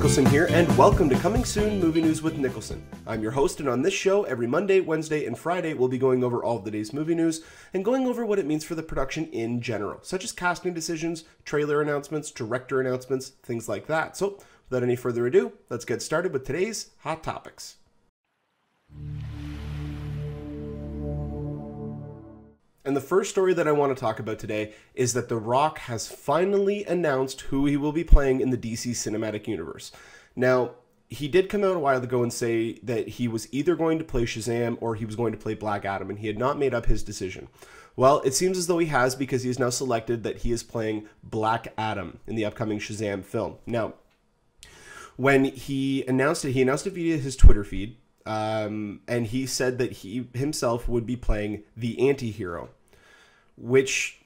Niklsun here, and welcome to Coming Soon Movie News with Niklsun. I'm your host, and on this show, every Monday, Wednesday, and Friday, we'll be going over all of the day's movie news and going over what it means for the production in general, such as casting decisions, trailer announcements, director announcements, things like that. So, without any further ado, let's get started with today's Hot Topics. And the first story that I want to talk about today is that The Rock has finally announced who he will be playing in the DC Cinematic Universe. Now, he did come out a while ago and say that he was either going to play Shazam or he was going to play Black Adam, and he had not made up his decision. Well, it seems as though he has, because he has now selected that he is playing Black Adam in the upcoming Shazam film. Now, when he announced it via his Twitter feed, and he said that he himself would be playing the anti-hero, which,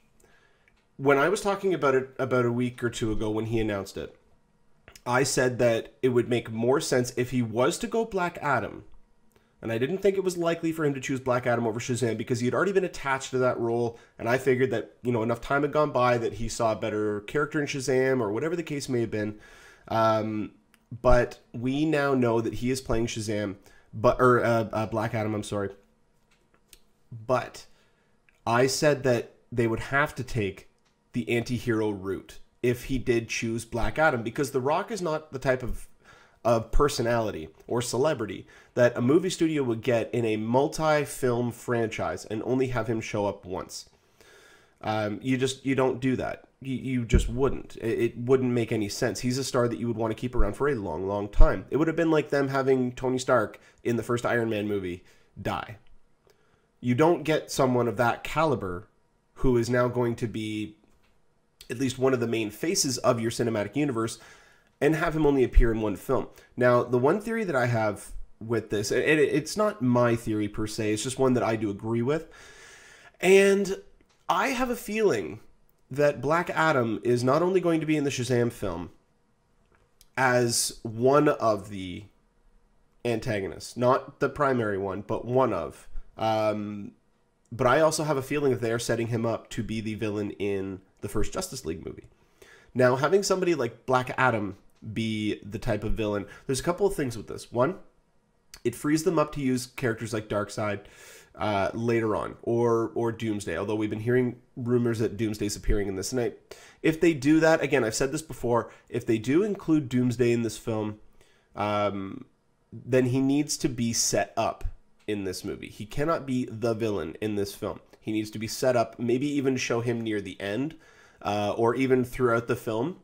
when I was talking about it about a week or two ago when he announced it, I said that it would make more sense if he was to go Black Adam, and I didn't think it was likely for him to choose Black Adam over Shazam because he had already been attached to that role, and I figured that, you know, enough time had gone by that he saw a better character in Shazam or whatever the case may have been. But we now know that he is playing Shazam, Black Adam, I'm sorry. But I said that they would have to take the anti-hero route if he did choose Black Adam, because The Rock is not the type of personality or celebrity that a movie studio would get in a multi-film franchise and only have him show up once. You don't do that. You just wouldn't. It wouldn't make any sense. He's a star that you would want to keep around for a long, long time. It would have been like them having Tony Stark in the first Iron Man movie die. You don't get someone of that caliber who is now going to be at least one of the main faces of your cinematic universe and have him only appear in one film. Now, the one theory that I have with this, it's not my theory per se, it's just one that I do agree with. And I have a feeling that Black Adam is not only going to be in the Shazam film as one of the antagonists, not the primary one, but one of. But I also have a feeling that they are setting him up to be the villain in the first Justice League movie. Now, having somebody like Black Adam be the type of villain, there's a couple of things with this. One, it frees them up to use characters like Darkseid later on, or Doomsday, although we've been hearing rumors that Doomsday's appearing in this. And if they do that, again, I've said this before, if they do include Doomsday in this film, then he needs to be set up in this movie. He cannot be the villain in this film. He needs to be set up, maybe even show him near the end, or even throughout the film,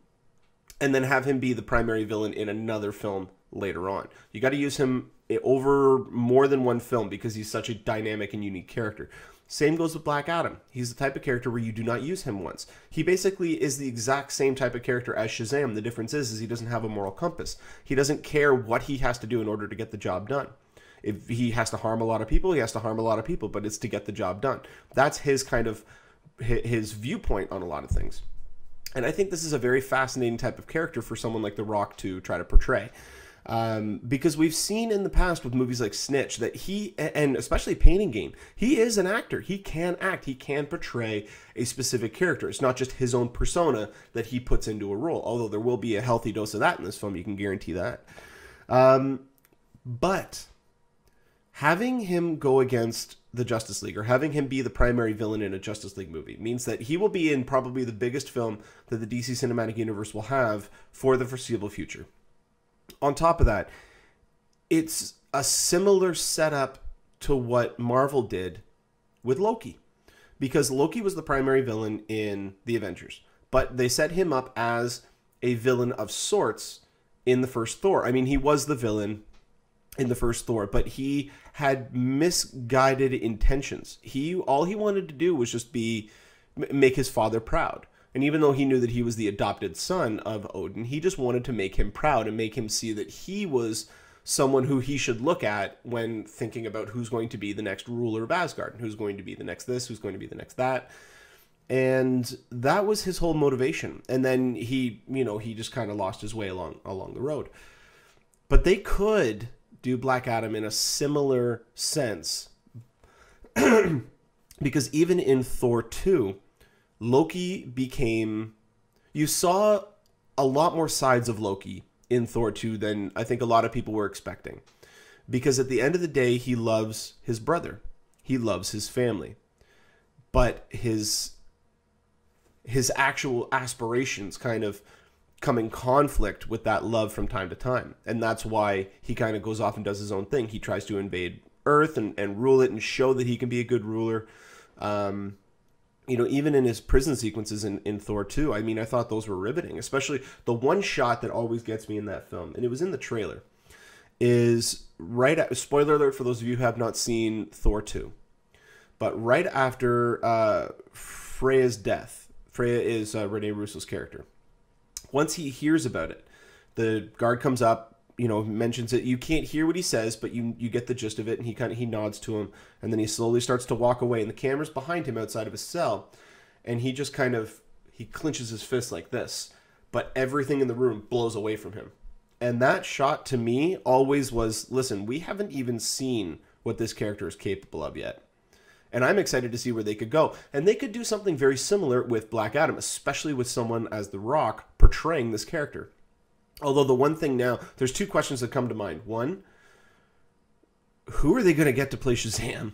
and then have him be the primary villain in another film later on. You got to use him over more than one film because he's such a dynamic and unique character. Same goes with Black Adam. He's the type of character where you do not use him once. He basically is the exact same type of character as Shazam. The difference is he doesn't have a moral compass. He doesn't care what he has to do in order to get the job done. If he has to harm a lot of people, he has to harm a lot of people, but it's to get the job done. That's his kind of, his viewpoint on a lot of things. And I think this is a very fascinating type of character for someone like The Rock to try to portray. Because we've seen in the past with movies like Snitch that he, and especially Pain and Gain, he is an actor. He can act. He can portray a specific character. It's not just his own persona that he puts into a role, although there will be a healthy dose of that in this film. You can guarantee that. But having him go against the Justice League, or having him be the primary villain in a Justice League movie, means that he will be in probably the biggest film that the DC Cinematic Universe will have for the foreseeable future. On top of that, it's a similar setup to what Marvel did with Loki, because Loki was the primary villain in the Avengers, but they set him up as a villain of sorts in the first Thor. I mean, he was the villain in the first Thor, but he had misguided intentions. All he wanted to do was just make his father proud. And even though he knew that he was the adopted son of Odin, he just wanted to make him proud and make him see that he was someone who he should look at when thinking about who's going to be the next ruler of Asgard, and who's going to be the next this, who's going to be the next that. And that was his whole motivation. And then he just kind of lost his way along the road. But they could do Black Adam in a similar sense, because even in Thor 2, Loki became... You saw a lot more sides of Loki in Thor 2 than I think a lot of people were expecting. Because at the end of the day, he loves his brother. He loves his family. But his actual aspirations kind of come in conflict with that love from time to time. And that's why he kind of goes off and does his own thing. He tries to invade Earth and rule it and show that he can be a good ruler. You know, even in his prison sequences in Thor 2, I mean, I thought those were riveting. Especially the one shot that always gets me in that film, and it was in the trailer, is right at, spoiler alert for those of you who have not seen Thor 2, but right after Freya's death, Freya is Rene Russo's character. Once he hears about it, the guard comes up, you know, mentions it. You can't hear what he says, but you get the gist of it, and he nods to him, and then he slowly starts to walk away, and the camera's behind him outside of his cell, and he just he clenches his fist like this, but everything in the room blows away from him. And that shot to me always was, listen, we haven't even seen what this character is capable of yet. And I'm excited to see where they could go. And they could do something very similar with Black Adam, especially with someone as The Rock portraying this character. Although the one thing now, there's two questions that come to mind. One, who are they going to get to play Shazam?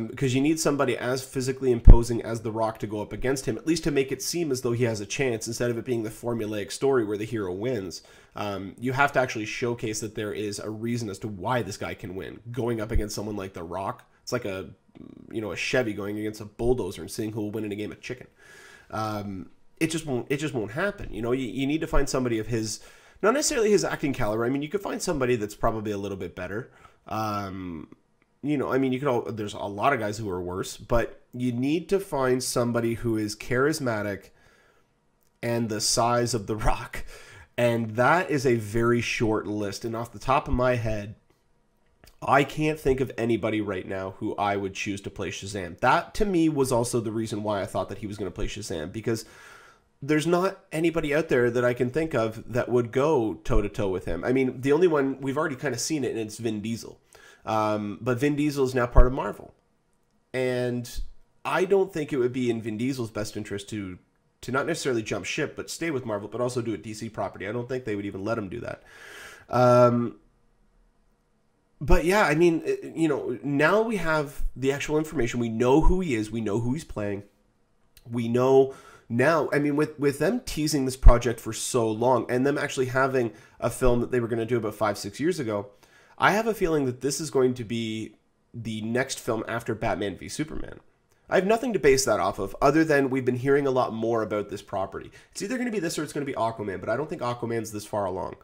Because you need somebody as physically imposing as The Rock to go up against him, at least to make it seem as though he has a chance, instead of it being the formulaic story where the hero wins. You have to actually showcase that there is a reason as to why this guy can win. Going up against someone like The Rock, it's like a Chevy going against a bulldozer and seeing who will win in a game of chicken. It just won't happen. You know, you need to find somebody of his, not necessarily his acting caliber. I mean, you could find somebody that's probably a little bit better. You know, I mean, there's a lot of guys who are worse, but you need to find somebody who is charismatic and the size of The Rock. And that is a very short list. And off the top of my head, I can't think of anybody right now who I would choose to play Shazam. That, to me, was also the reason why I thought that he was going to play Shazam, because there's not anybody out there that I can think of that would go toe-to-toe with him. I mean, the only one, we've already kind of seen it, and it's Vin Diesel. But Vin Diesel is now part of Marvel. And I don't think it would be in Vin Diesel's best interest to not necessarily jump ship, but stay with Marvel, but also do a DC property. I don't think they would even let him do that. But yeah, I mean, you know, now we have the actual information. We know who he is. We know who he's playing. We know now, I mean, with them teasing this project for so long and them actually having a film that they were going to do about 5-6 years ago, I have a feeling that this is going to be the next film after Batman v Superman. I have nothing to base that off of other than we've been hearing a lot more about this property. It's either going to be this or it's going to be Aquaman, but I don't think Aquaman's this far along.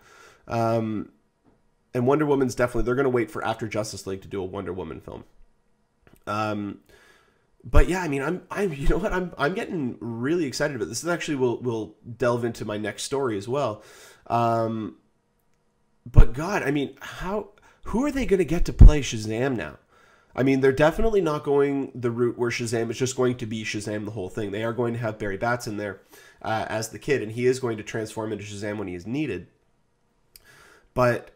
And Wonder Woman's definitely, they're going to wait for after Justice League to do a Wonder Woman film. But yeah, I mean, you know what, I'm getting really excited about this. This actually will delve into my next story as well. But God, I mean, who are they going to get to play Shazam now? I mean, they're definitely not going the route where Shazam is just going to be Shazam the whole thing. They are going to have Barry Batson there as the kid, and he is going to transform into Shazam when he is needed. But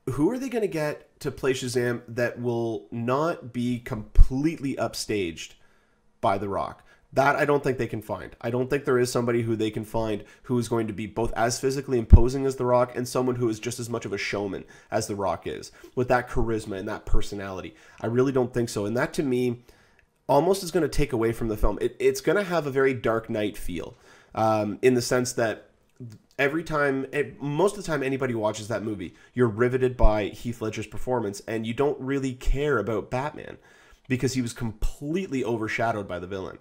who are they going to get to play Shazam that will not be completely upstaged by The Rock? That I don't think they can find. I don't think there is somebody who they can find who is going to be both as physically imposing as The Rock and someone who is just as much of a showman as The Rock is, with that charisma and that personality. I really don't think so. And that, to me, almost is going to take away from the film. It's going to have a very Dark Knight feel, in the sense that most of the time anybody watches that movie, you're riveted by Heath Ledger's performance, and you don't really care about Batman because he was completely overshadowed by the villain.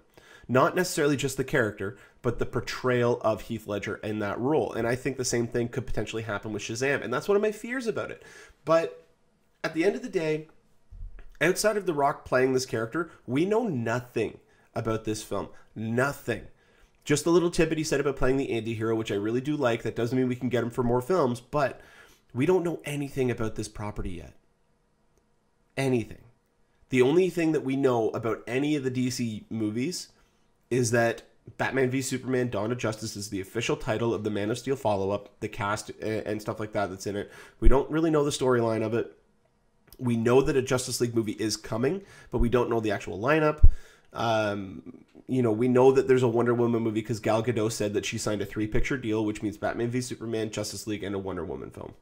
Not necessarily just the character, but the portrayal of Heath Ledger in that role. And I think the same thing could potentially happen with Shazam, and that's one of my fears about it. But at the end of the day, outside of The Rock playing this character, we know nothing about this film. Nothing. Just the little tidbit he said about playing the anti-hero, which I really do like. That doesn't mean we can get him for more films, but we don't know anything about this property yet. Anything. The only thing that we know about any of the DC movies is that Batman v Superman Dawn of Justice is the official title of the Man of Steel follow-up, the cast and stuff like that that's in it. We don't really know the storyline of it. We know that a Justice League movie is coming, but we don't know the actual lineup. You know, we know that there's a Wonder Woman movie because Gal Gadot said that she signed a 3-picture deal, which means Batman v Superman, Justice League, and a Wonder Woman film.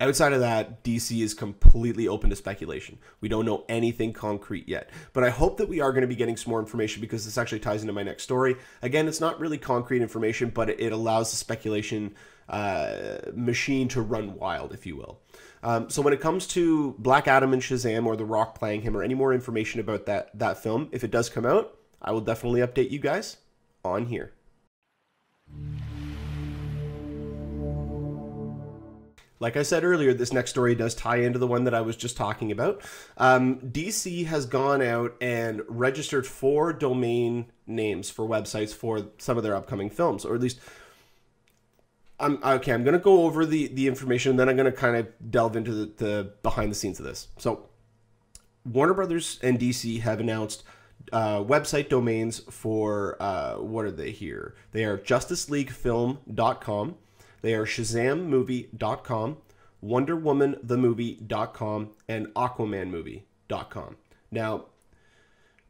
Outside of that, DC is completely open to speculation. We don't know anything concrete yet. But I hope that we are going to be getting some more information because this actually ties into my next story. Again, it's not really concrete information, but it allows the speculation machine to run wild, if you will. So when it comes to Black Adam and Shazam or The Rock playing him or any more information about that film, if it does come out, I will definitely update you guys on here. Like I said earlier, this next story does tie into the one that I was just talking about. DC has gone out and registered 4 domain names for websites for some of their upcoming films, or at least I'm going to go over the information, and then I'm going to kind of delve into the behind the scenes of this. So Warner Brothers and DC have announced website domains for, what are they here? They are justiceleaguefilm.com. They are shazammovie.com, wonderwomanthemovie.com, and aquamanmovie.com. Now,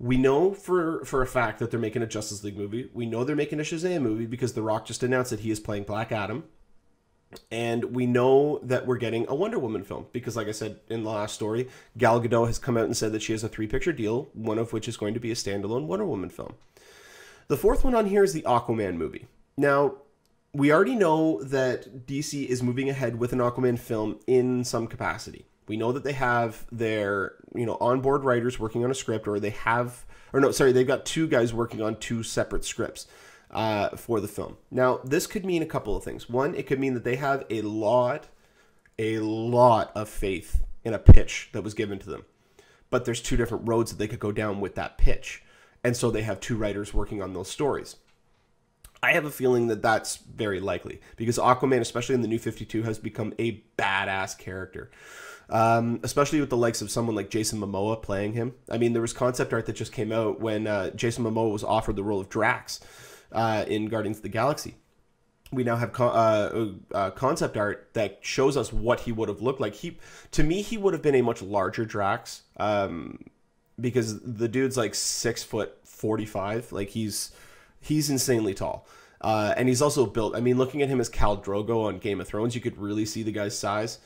we know for a fact that they're making a Justice League movie. We know they're making a Shazam movie because The Rock just announced that he is playing Black Adam. And we know that we're getting a Wonder Woman film because, like I said in the last story, Gal Gadot has come out and said that she has a 3-picture deal, one of which is going to be a standalone Wonder Woman film. The 4th one on here is the Aquaman movie. Now, we already know that DC is moving ahead with an Aquaman film in some capacity. We know that they have their, onboard writers working on a script, or they've got 2 guys working on 2 separate scripts for the film. Now, this could mean a couple of things. One, it could mean that they have a lot of faith in a pitch that was given to them. But there's 2 different roads that they could go down with that pitch. And so they have 2 writers working on those stories. I have a feeling that that's very likely because Aquaman, especially in the New 52, has become a badass character. Especially with the likes of someone like Jason Momoa playing him. I mean, there was concept art that just came out when Jason Momoa was offered the role of Drax in Guardians of the Galaxy. We now have concept art that shows us what he would have looked like. To me, he would have been a much larger Drax because the dude's like 6'45". Like he's insanely tall. And he's also built, I mean, looking at him as Khal Drogo on Game of Thrones, you could really see the guy's size.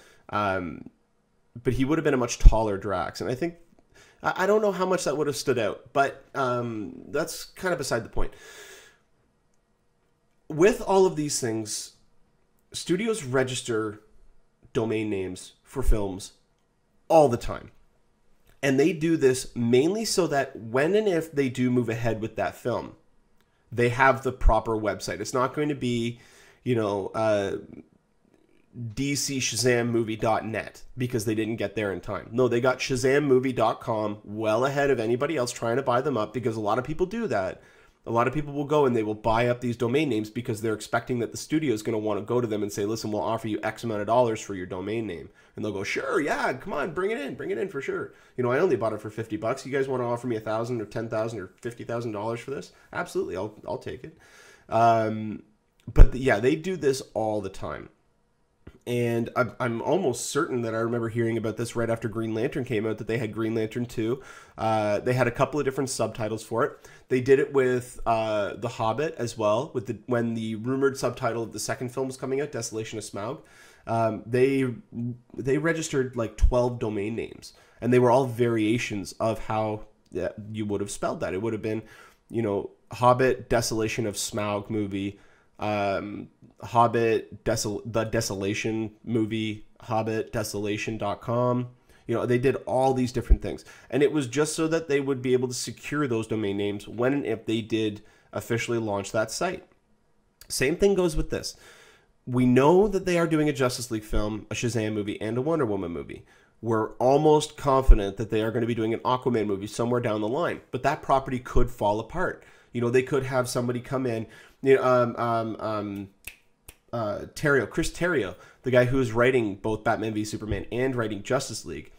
But he would have been a much taller Drax. And I think, I don't know how much that would have stood out, but that's kind of beside the point. With all of these things, studios register domain names for films all the time. And they do this mainly so that when and if they do move ahead with that film, they have the proper website. It's not going to be, DCShazamMovie.net because they didn't get there in time. No, they got ShazamMovie.com well ahead of anybody else trying to buy them up because a lot of people do that. A lot of people will go and they will buy up these domain names because they're expecting that the studio is going to want to go to them and say, listen, we'll offer you X amount of dollars for your domain name. And they'll go, sure, yeah, come on, bring it in for sure. I only bought it for $50. You guys want to offer me $1,000 or $10,000 or $50,000 for this? Absolutely, I'll take it. But yeah, they do this all the time. And I'm almost certain that I remember hearing about this right after Green Lantern came out, that they had Green Lantern 2. They had a couple of different subtitles for it. They did it with The Hobbit as well, when the rumored subtitle of the second film was coming out, Desolation of Smaug. They registered like 12 domain names, and they were all variations of how you would have spelled that. It would have been, Hobbit, Desolation of Smaug movie, Hobbit, the Desolation movie, Hobbit, Desolation.com. They did all these different things. And it was just so that they would be able to secure those domain names when and if they did officially launch that site. Same thing goes with this. We know that they are doing a Justice League film, a Shazam movie, and a Wonder Woman movie. We're almost confident that they are going to be doing an Aquaman movie somewhere down the line. But that property could fall apart. They could have somebody come in, Chris Terrio, the guy who is writing both Batman v Superman and writing Justice League,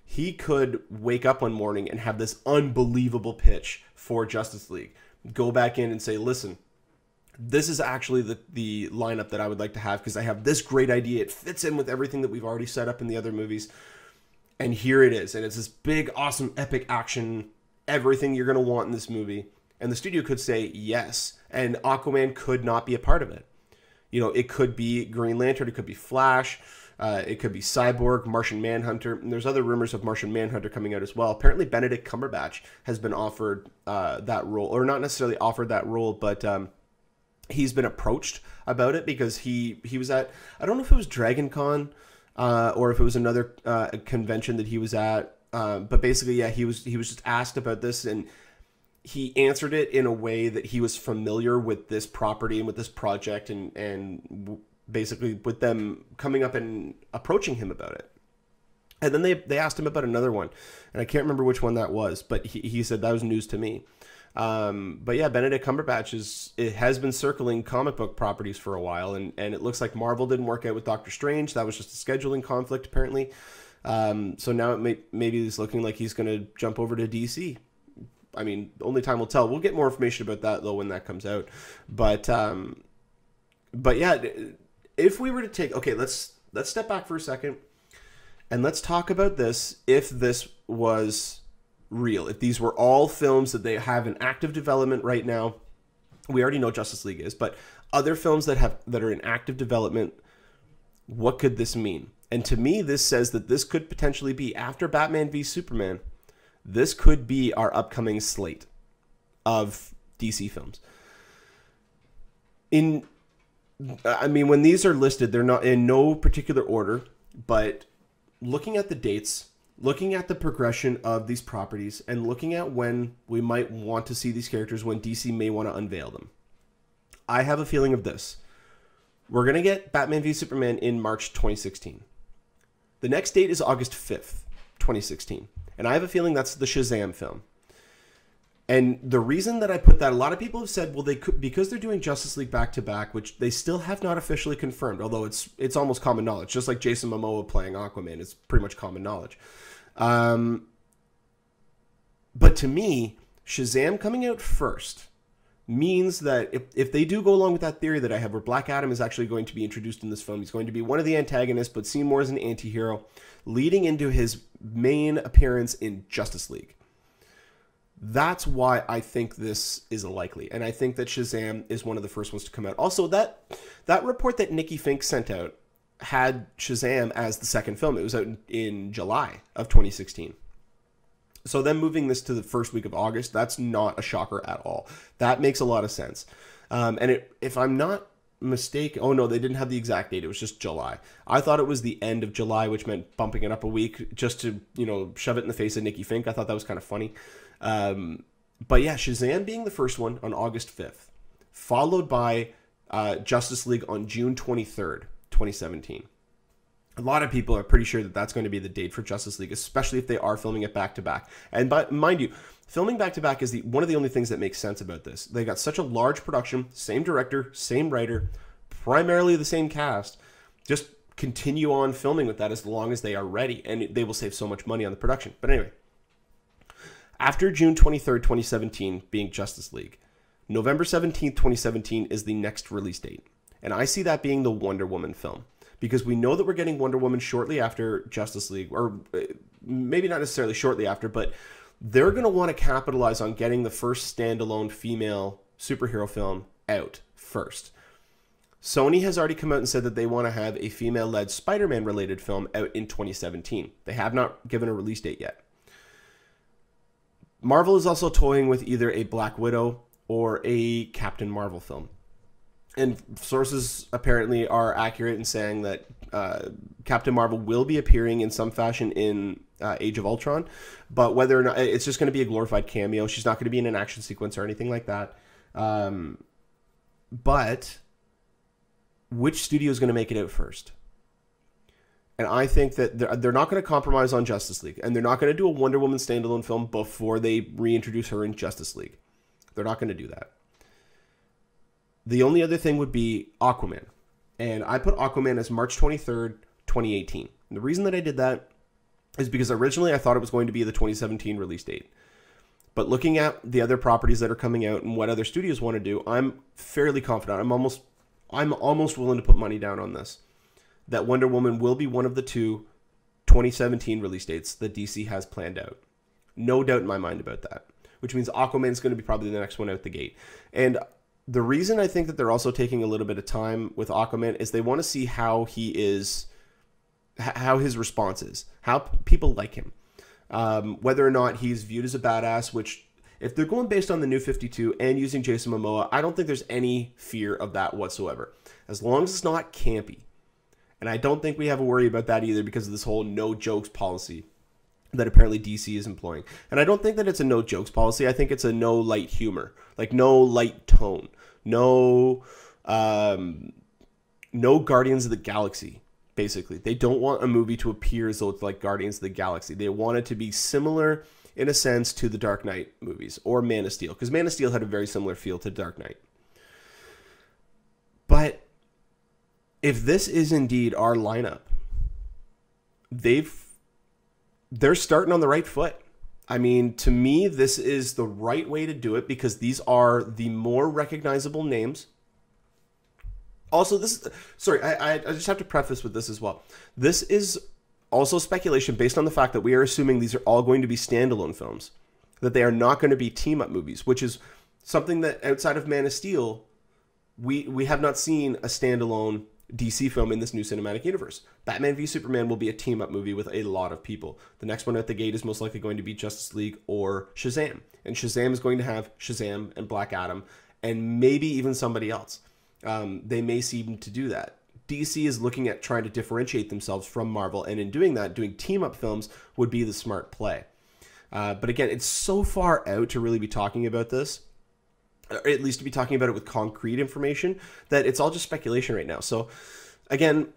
he could wake up one morning and have this unbelievable pitch for Justice League. Go back in and say, listen, this is actually the lineup that I would like to have because I have this great idea. It fits in with everything that we've already set up in the other movies. And here it is. And it's this big, awesome, epic action everything you're going to want in this movie. And the studio could say yes. And Aquaman could not be a part of it. You know, it could be Green Lantern. It could be Flash. It could be Cyborg, Martian Manhunter. And there's other rumors of Martian Manhunter coming out as well. Apparently, Benedict Cumberbatch has been offered that role. Or not necessarily offered that role, but he's been approached about it because he was at, I don't know if it was Dragon Con or if it was another convention that he was at. But basically, yeah, he was just asked about this, and he answered it in a way that he was familiar with this property and with this project, and basically with them coming up and approaching him about it. And then they asked him about another one, and I can't remember which one that was, but he said that was news to me. But yeah, Benedict Cumberbatch has been circling comic book properties for a while, and it looks like Marvel didn't work out with Doctor Strange. That was just a scheduling conflict, apparently. So now maybe it's looking like he's going to jump over to DC. I mean, only time will tell. We'll get more information about that, though, when that comes out. But yeah, if we were to take... Okay, let's step back for a second, and let's talk about this if this was real. If these were all films that they have in active development right now. We already know Justice League is, but other films that are in active development, what could this mean? And to me, this says that this could potentially be, after Batman v Superman, this could be our upcoming slate of DC films. I mean, when these are listed, they're not in no particular order, but looking at the dates, looking at the progression of these properties, and looking at when we might want to see these characters, when DC may want to unveil them, I have a feeling of this. We're going to get Batman v Superman in March 2016. The next date is August 5th, 2016. And I have a feeling that's the Shazam film. And the reason that I put that, a lot of people have said, well, they could, because they're doing Justice League back-to-back, which they still have not officially confirmed, although it's almost common knowledge. Just like Jason Momoa playing Aquaman, it's pretty much common knowledge. But to me, Shazam coming out first means that if they do go along with that theory that I have, where Black Adam is actually going to be introduced in this film, he's going to be one of the antagonists, but seen more as an anti-hero, leading into his main appearance in Justice League. That's why I think this is likely, and I think that Shazam is one of the first ones to come out. Also, that report that Nikki Fink sent out had Shazam as the second film. It was out in July of 2016. So then moving this to the first week of August, that's not a shocker at all. That makes a lot of sense. And if I'm not mistaken, oh no, they didn't have the exact date. It was just July. I thought it was the end of July, which meant bumping it up a week just to, shove it in the face of Nikki Fink. I thought that was kind of funny. But yeah, Shazam being the first one on August 5th, followed by Justice League on June 23rd, 2017. A lot of people are pretty sure that that's going to be the date for Justice League, especially if they are filming it back-to-back. And mind you, filming back-to-back is one of the only things that makes sense about this. They got such a large production, same director, same writer, primarily the same cast. Just continue on filming with that as long as they are ready, and they will save so much money on the production. But anyway, after June 23rd, 2017 being Justice League, November 17th, 2017 is the next release date. And I see that being the Wonder Woman film, because we know that we're getting Wonder Woman shortly after Justice League, or maybe not necessarily shortly after, but they're going to want to capitalize on getting the first standalone female superhero film out first. Sony has already come out and said that they want to have a female-led Spider-Man related film out in 2017. They have not given a release date yet. Marvel is also toying with either a Black Widow or a Captain Marvel film. And sources apparently are accurate in saying that Captain Marvel will be appearing in some fashion in Age of Ultron, but whether or not it's just going to be a glorified cameo. She's not going to be in an action sequence or anything like that. But which studio is going to make it out first? And I think that they're not going to compromise on Justice League, and they're not going to do a Wonder Woman standalone film before they reintroduce her in Justice League. They're not going to do that. The only other thing would be Aquaman. And I put Aquaman as March 23rd, 2018. And the reason that I did that is because originally I thought it was going to be the 2017 release date. But looking at the other properties that are coming out and what other studios want to do, I'm fairly confident. I'm almost willing to put money down on this, that Wonder Woman will be one of the two 2017 release dates that DC has planned out. No doubt in my mind about that. which means Aquaman is going to be probably the next one out the gate. And the reason I think that they're also taking a little bit of time with Aquaman is they want to see how he is, how his response is, how people like him, whether or not he's viewed as a badass, which if they're going based on the New 52 and using Jason Momoa, I don't think there's any fear of that whatsoever, as long as it's not campy. And I don't think we have a worry about that either because of this whole no jokes policy that apparently DC is employing. And I don't think that it's a no jokes policy. I think it's a no light humor, like no light tone, no Guardians of the Galaxy. Basically, they don't want a movie to appear as though it's like Guardians of the Galaxy. They want it to be similar in a sense to the Dark Knight movies or Man of Steel, because Man of Steel had a very similar feel to Dark Knight. But if this is indeed our lineup, they're starting on the right foot. I mean, to me, this is the right way to do it because these are the more recognizable names. Also, I just have to preface with this as well. This is also speculation based on the fact that we are assuming these are all going to be standalone films, that they are not going to be team-up movies, which is something that outside of Man of Steel, we have not seen a standalone DC film in this new cinematic universe. Batman v Superman will be a team-up movie with a lot of people. The next one at the gate is most likely going to be Justice League or Shazam. And Shazam is going to have Shazam and Black Adam and maybe even somebody else. They may seem to do that. DC is looking at trying to differentiate themselves from Marvel, and in doing that, doing team-up films would be the smart play. But again, it's so far out to really be talking about this, or at least to be talking about it with concrete information, that it's all just speculation right now. So again,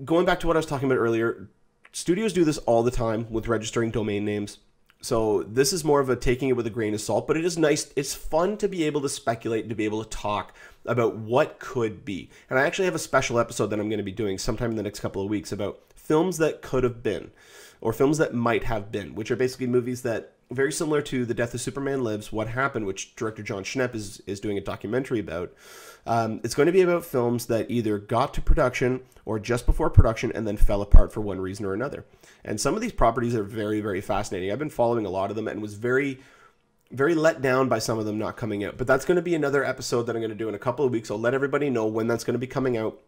going back to what I was talking about earlier, studios do this all the time with registering domain names. So this is more of a taking it with a grain of salt, but it is nice. It's fun to be able to speculate and to be able to talk about what could be. And I actually have a special episode that I'm going to be doing sometime in the next couple of weeks about films that could have been, or films that might have been, which are basically movies that, very similar to The Death of Superman Lives, What Happened, which director John Schnepp is doing a documentary about. It's going to be about films that either got to production or just before production and then fell apart for one reason or another. And some of these properties are very, very fascinating. I've been following a lot of them and was very, very let down by some of them not coming out. But that's going to be another episode that I'm going to do in a couple of weeks. I'll let everybody know when that's going to be coming out.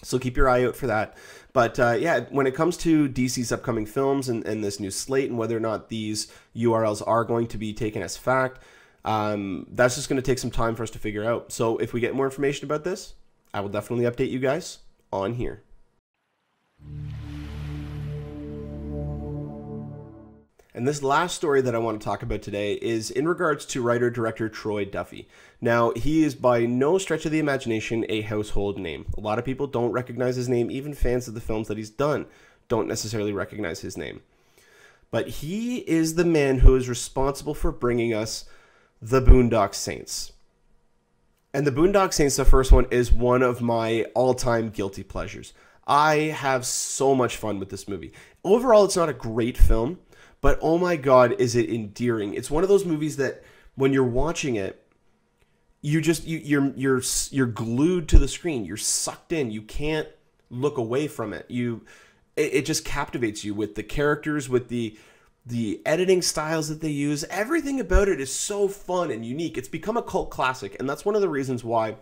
So keep your eye out for that. But yeah, when it comes to DC's upcoming films and this new slate and whether or not these URLs are going to be taken as fact, that's just going to take some time for us to figure out. So if we get more information about this, I will definitely update you guys on here. And this last story that I want to talk about today is in regards to writer-director Troy Duffy. Now, he is by no stretch of the imagination a household name. A lot of people don't recognize his name. Even fans of the films that he's done don't necessarily recognize his name. But he is the man who is responsible for bringing us the Boondock Saints. And the Boondock Saints, the first one, is one of my all-time guilty pleasures. I have so much fun with this movie. Overall, it's not a great film, but oh my God, is it endearing. It's one of those movies that when you're watching it, you're glued to the screen. You're sucked in. You can't look away from it. It just captivates you with the characters, with the editing styles that they use. Everything about it is so fun and unique. It's become a cult classic, and that's one of the reasons why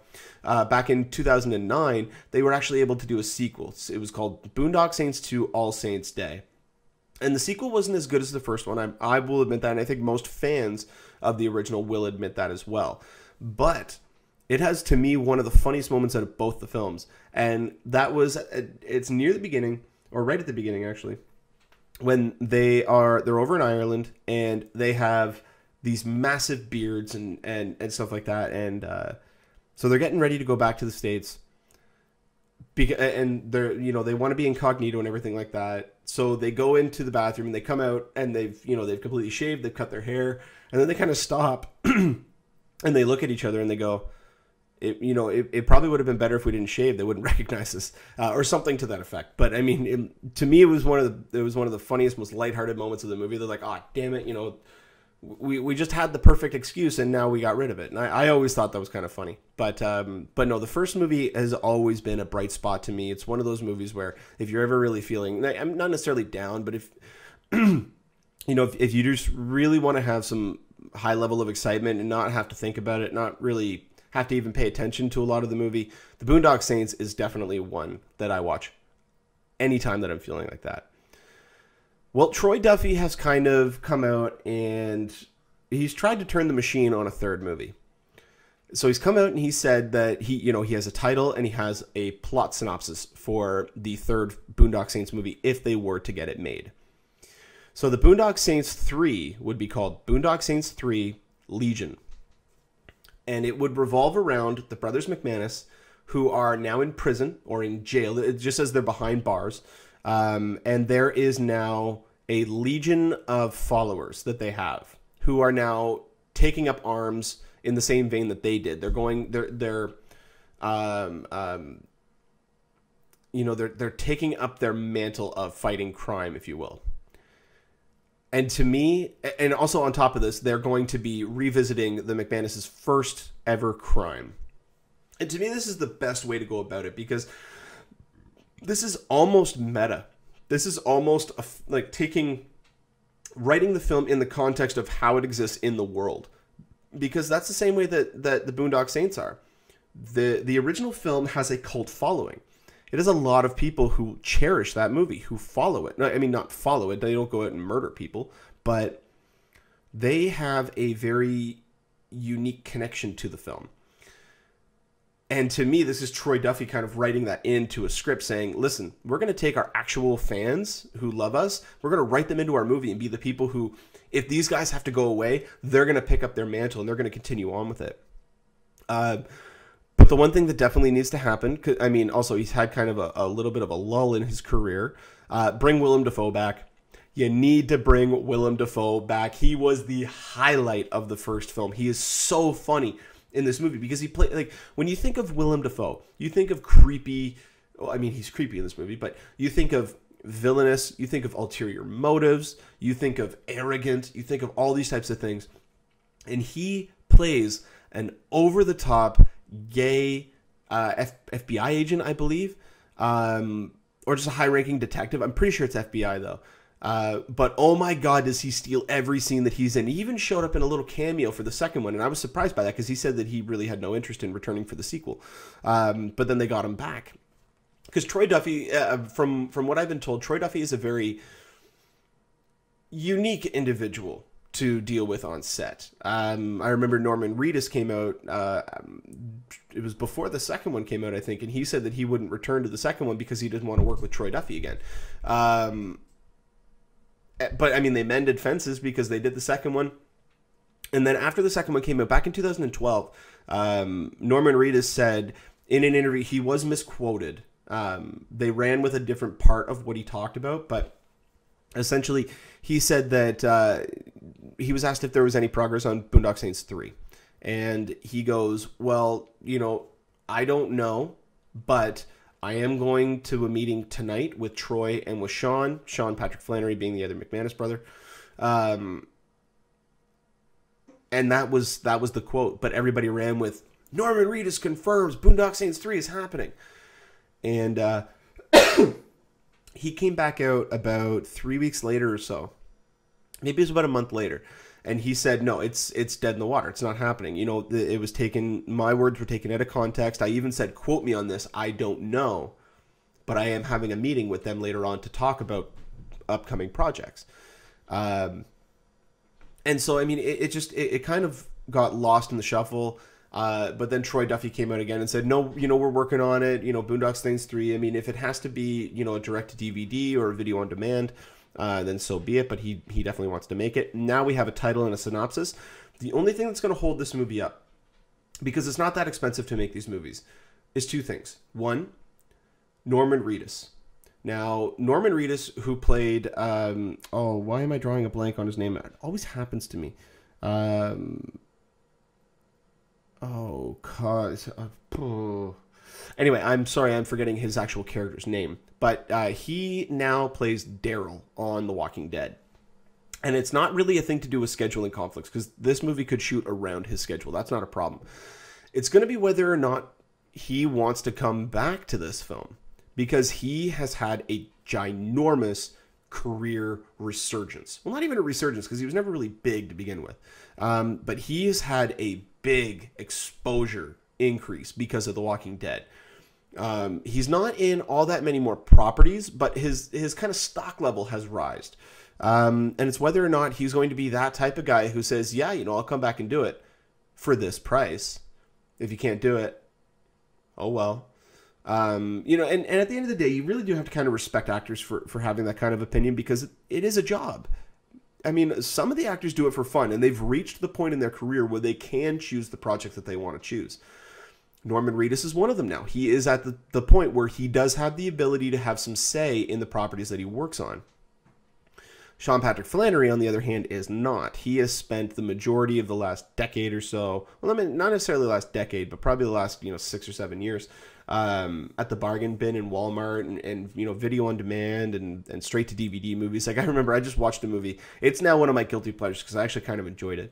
back in 2009 they were actually able to do a sequel. It was called Boondock Saints 2 All Saints Day. And the sequel wasn't as good as the first one. I will admit that, and I think most fans of the original will admit that as well. But it has, to me, one of the funniest moments out of both the films. And that was, it's near the beginning, or right at the beginning, actually, when they're over in Ireland, and they have these massive beards and stuff like that. And so they're getting ready to go back to the States. And they're, they want to be incognito and everything like that. So they go into the bathroom and they come out and they've completely shaved, they've cut their hair, and then they kind of stop and they look at each other and they go, it probably would have been better if we didn't shave. They wouldn't recognize us, or something to that effect. But I mean, to me, it was one of the funniest, most lighthearted moments of the movie. They're like, oh, damn it, we just had the perfect excuse and now we got rid of it. And I always thought that was kind of funny. But no, the first movie has always been a bright spot to me. It's one of those movies where if you're ever really feeling, I'm not necessarily down, but if, if you just really want to have some high level of excitement and not have to think about it, not really have to even pay attention to a lot of the movie, The Boondock Saints is definitely one that I watch anytime that I'm feeling like that. Well, Troy Duffy has kind of come out and he's tried to turn the machine on a third movie. So he's come out and he said that he has a title and he has a plot synopsis for the third Boondock Saints movie if they were to get it made. So the Boondock Saints 3 would be called Boondock Saints 3 Legion. And it would revolve around the brothers McManus, who are now in prison or in jail. It just says they're behind bars. And there is now a legion of followers that they have who are now taking up arms in the same vein that they did. They're taking up their mantle of fighting crime, if you will. And to me, and also on top of this, they're going to be revisiting the McManus' first ever crime. And to me, this is the best way to go about it because this is almost meta. This is almost like writing the film in the context of how it exists in the world. Because that's the same way that the Boondock Saints are. The original film has a cult following. It has a lot of people who cherish that movie, who follow it. I mean, not follow it. They don't go out and murder people. But they have a very unique connection to the film. And to me, this is Troy Duffy kind of writing that into a script saying, listen, we're going to take our actual fans who love us. We're going to write them into our movie and be the people who, if these guys have to go away, they're going to pick up their mantle and they're going to continue on with it. But the one thing that definitely needs to happen, I mean, also he's had kind of a little bit of a lull in his career. Bring Willem Dafoe back. You need to bring Willem Dafoe back. He was the highlight of the first film. He is so funny in this movie because he played, like, when you think of Willem Dafoe, you think of creepy. Well, I mean, he's creepy in this movie, but you think of villainous, you think of ulterior motives, you think of arrogant, you think of all these types of things. And he plays an over-the-top gay FBI agent, I believe, or just a high-ranking detective. I'm pretty sure it's FBI, though. But oh my God, does he steal every scene that he's in. He even showed up in a little cameo for the second one, and I was surprised by that because he said that he really had no interest in returning for the sequel. But then they got him back. Because Troy Duffy, from what I've been told, Troy Duffy is a very unique individual to deal with on set. I remember Norman Reedus came out, it was before the second one came out, I think, and he said that he wouldn't return to the second one because he didn't want to work with Troy Duffy again. But, I mean, they mended fences because they did the second one. And then after the second one came out, back in 2012, Norman Reedus said in an interview, he was misquoted. They ran with a different part of what he talked about, but essentially he said that he was asked if there was any progress on Boondock Saints 3. And he goes, well, you know, I don't know, but I am going to a meeting tonight with Troy and with Sean Patrick Flannery being the other McManus brother. And that was the quote, but everybody ran with Norman Reedus confirms Boondock Saints 3 is happening. And he came back out about 3 weeks later or so. Maybe it was about a month later. And he said, no, it's dead in the water. It's not happening. You know, it was taken, my words were taken out of context. I even said, quote me on this. I don't know. But I am having a meeting with them later on to talk about upcoming projects. And so, I mean, it kind of got lost in the shuffle. But then Troy Duffy came out again and said, no, you know, we're working on it. You know, Boondock Saints 3. I mean, if it has to be, you know, a direct to DVD or a video on demand, then so be it, but he definitely wants to make it. Now we have a title and a synopsis. The only thing that's going to hold this movie up, because it's not that expensive to make these movies, is two things. One, Norman Reedus. Now, Norman Reedus, who played, why am I drawing a blank on his name? It always happens to me. Anyway, I'm sorry, I'm forgetting his actual character's name. But he now plays Daryl on The Walking Dead. And it's not really a thing to do with scheduling conflicts, because this movie could shoot around his schedule. That's not a problem. It's going to be whether or not he wants to come back to this film, because he has had a ginormous career resurgence. Well, not even a resurgence, because he was never really big to begin with. But he has had a big exposure increase because of The Walking Dead. He's not in all that many more properties, but his kind of stock level has rised. And it's whether or not he's going to be that type of guy who says, yeah, you know, I'll come back and do it for this price. If you can't do it, oh well. You know, and at the end of the day, you really do have to kind of respect actors for having that kind of opinion, because it is a job. I mean, some of the actors do it for fun, and they've reached the point in their career where they can choose the project that they want to choose. Norman Reedus is one of them now. He is at the point where he does have the ability to have some say in the properties that he works on. Sean Patrick Flannery, on the other hand, is not. He has spent the majority of the last decade or so, well, I mean, not necessarily the last decade, but probably the last, 6 or 7 years, at the bargain bin in Walmart and video on demand and straight to DVD movies. Like, I remember I just watched a movie. It's now one of my guilty pleasures because I actually kind of enjoyed it,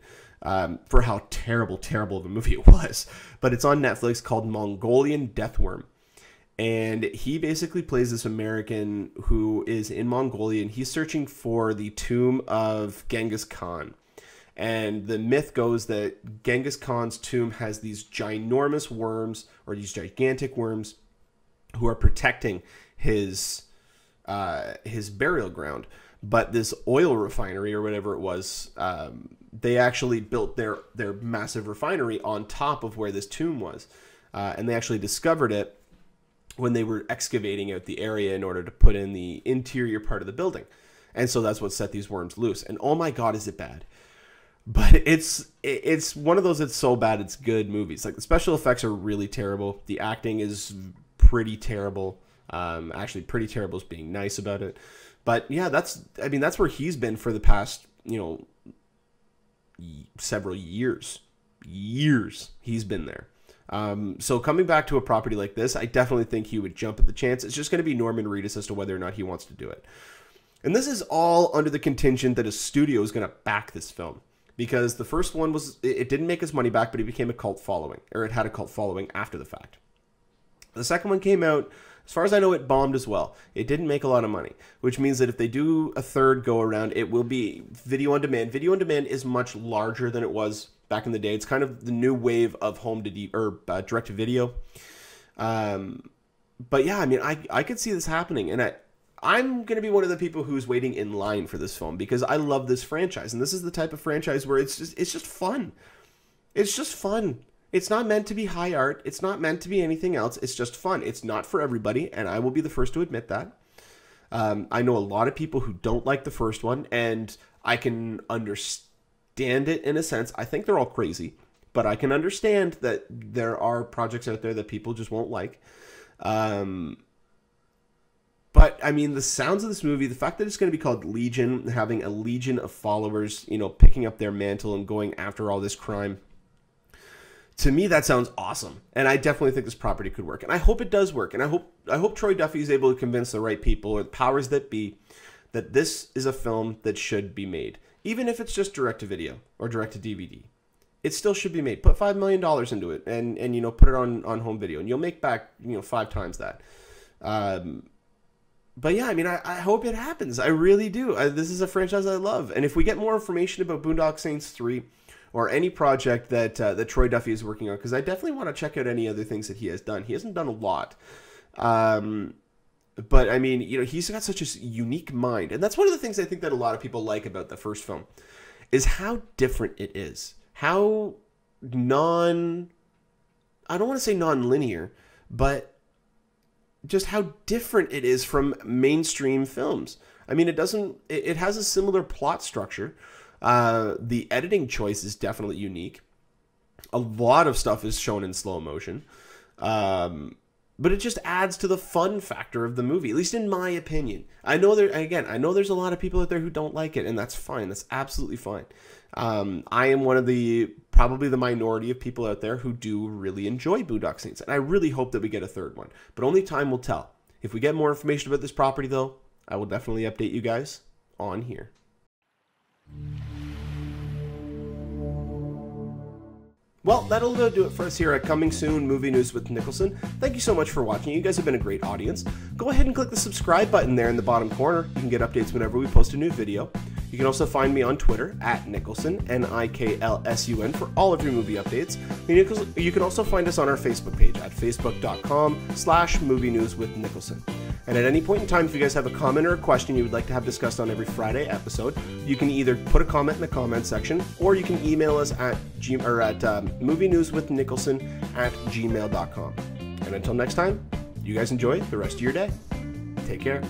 for how terrible of a movie it was. But it's on Netflix, called Mongolian Deathworm. And he basically plays this American who is in Mongolia, and he's searching for the tomb of Genghis Khan. And the myth goes that Genghis Khan's tomb has these ginormous worms, or these gigantic worms, who are protecting his burial ground. But this oil refinery, or whatever it was, they actually built their massive refinery on top of where this tomb was. And they actually discovered it when they were excavating out the area in order to put in the interior part of the building. And so that's what set these worms loose. And oh my God, is it bad. But it's one of those that's so bad it's good movies. Like, the special effects are really terrible. The acting is pretty terrible. Actually, pretty terrible is being nice about it. But yeah, that's where he's been for the past, several years. He's been there. So coming back to a property like this, I definitely think he would jump at the chance. It's just going to be Norman Reedus as to whether or not he wants to do it. And this is all under the contingent that a studio is going to back this film. Because the first one it didn't make its money back, but it became a cult following. Or it had a cult following after the fact. The second one came out, as far as I know, it bombed as well. It didn't make a lot of money. Which means that if they do a third go around, it will be video on demand. Video on demand is much larger than it was back in the day. It's kind of the new wave of direct to video. But yeah, I mean, I could see this happening, and I'm going to be one of the people who's waiting in line for this film, because I love this franchise, and this is the type of franchise where it's just fun. It's just fun. It's not meant to be high art. It's not meant to be anything else. It's just fun. It's not for everybody, and I will be the first to admit that. I know a lot of people who don't like the first one, and I can understand it in a sense. I think they're all crazy, but I can understand that there are projects out there that people just won't like. But I mean, the sounds of this movie, the fact that it's going to be called Legion, having a legion of followers, picking up their mantle and going after all this crime, to me that sounds awesome. And I definitely think this property could work, and I hope it does work. And I hope Troy Duffy is able to convince the right people, or the powers that be, that this is a film that should be made. Even if it's just direct to video or direct to DVD, it still should be made. Put $5 million into it, and put it on home video, and you'll make back 5 times that. But yeah, I mean, I hope it happens. I really do. This is a franchise I love, and if we get more information about Boondock Saints 3 or any project that Troy Duffy is working on, because I definitely want to check out any other things that he has done. He hasn't done a lot. But I mean, he's got such a unique mind, and that's one of the things I think that a lot of people like about the first film, is how different it is. How I don't want to say non-linear, but just how different it is from mainstream films. I mean, it has a similar plot structure. The editing choice is definitely unique. A lot of stuff is shown in slow motion. But it just adds to the fun factor of the movie, at least in my opinion. I know there's a lot of people out there who don't like it, and that's fine. That's absolutely fine. I am one of probably the minority of people out there who do really enjoy Boondock Saints, and I really hope that we get a third one. But only time will tell. If we get more information about this property, though, I will definitely update you guys on here. Well, that'll do it for us here at Coming Soon Movie News with Niklsun. Thank you so much for watching. You guys have been a great audience. Go ahead and click the subscribe button there in the bottom corner. You can get updates whenever we post a new video. You can also find me on Twitter at Niklsun, Niklsun, for all of your movie updates. You can also find us on our Facebook page at facebook.com/movie news with Niklsun. And at any point in time, if you guys have a comment or a question you would like to have discussed on every Friday episode, you can either put a comment in the comment section, or you can email us at movienewswithniklsun@gmail.com. And until next time, you guys enjoy the rest of your day. Take care.